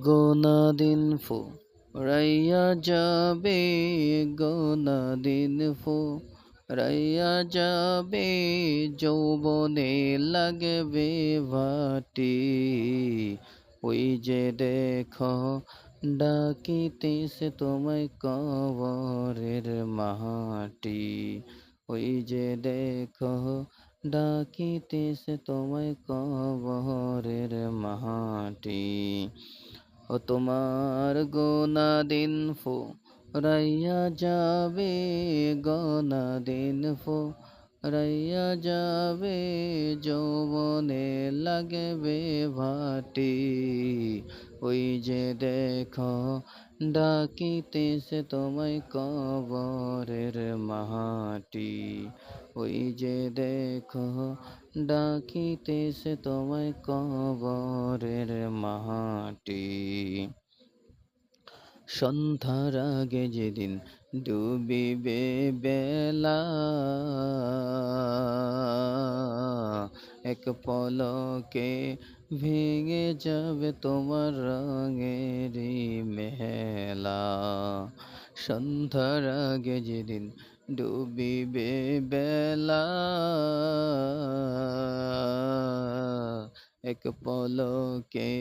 গোনা দিন ফুরাইয়া যাবে, গোনা দিন ফুরাইয়া যাবে, যৌবনে লাগবে ভাটি। ওই যে দেখো ডাকিতেছে তোমায় কবরের মাটি। ওই যে দেখো ডাকিতেছে তোমায় কবরের মাটি। ও তোমার গোনা দিন ফুরাইয়া যাবে, গোনা দিন ফুরাইয়া যাবে, যৌবনে লাগবে ভাটি। ওই যে দেখো ডাকিতেছে তোমায় কবরের মাটি। ওই যে দেখো ডাকিতেছে তোমায় কবরের মাটি। সন্ধ্যার আগে যেদিন ডুবিবে বেলা, এক পলকে ভেঙে যাবে তোমার রঙেরই মেলা। সন্ধ্যার আগে যেদিন ডুবিবে বেলা, এক পলকে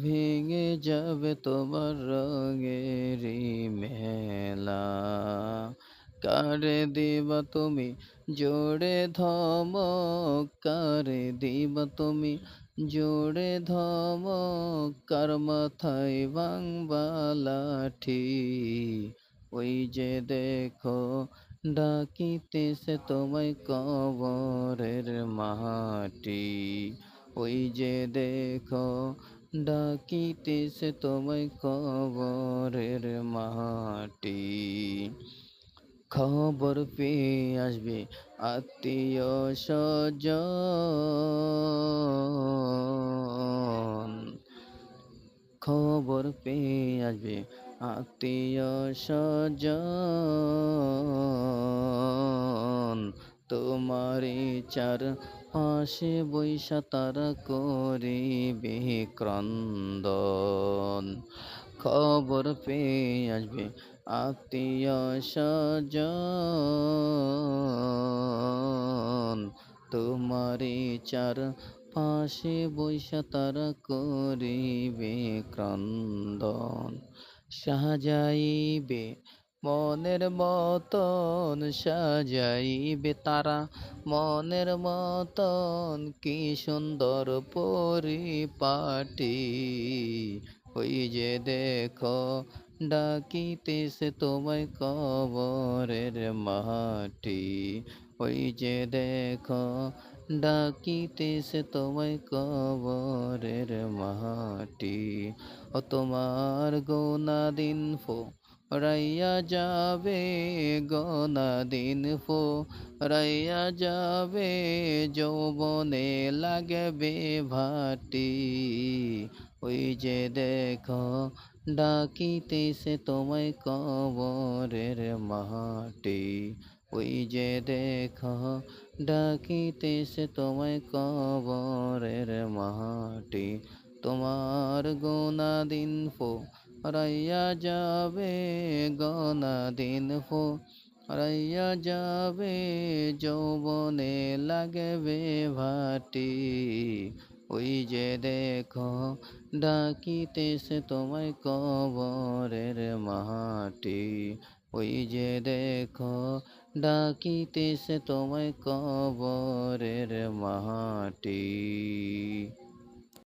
ভেঙে যাবে তোমার রঙেরই মেলা। কারে দিবা তুমি জোড়ে ধমক, কারে দিবা তুমি জোড়ে ধমক, কার মাথায় ভাঙবা লাঠি। ওই যে দেখো ডাকিতেছে তোমায় কবরের মাটি। ওই যে দেখো ডাকিতেছে তোমায় কবরের মাটি। খবর পেয়ে আসবে আত্মীয় স্বজন, খবর পেয়ে আসবে আত্মীয় স্বজন, তোমারই চার পাশে বৈশা তারা করিবে ক্রন্দন। খবর পেয়ে আসবে আত্মীয় স্বজন, তোমারই চার পাশে বৈশা তারা করিবে ক্রন্দন। সাজাইবে মনের মতন, সাজাইবে তারা মনের মতন, কি সুন্দর পরিপাটি। ওই যে দেখো ডাকিতেছে তোমায় কবরের মাটি। ওই যে দেখো ডাকিতেছে তোমায় কবরের মাটি। ও তোমার গোনা দিন ফুরাইয়া যাবে, গোনা দিন ফুরাইয়া যাবে, যৌবনে লাগবে ভাটি। ওই যে দেখো ডাকিতেছে তোমায় কবরের মাটি। ওই যে দেখো ডাকিতেছে তোমায় কবরের মাটি। তোমার গোনা দিন ফুরাইয়া যাবে, গোনা দিন ফুরাইয়া যাবে, যৌবনে লাগবে ভাটি। ওই যে দেখো ডাকিতেছে তোমায় কবরের মাটি। ওই যে দেখো ডাকিতেছে তোমায় কবরের মাটি।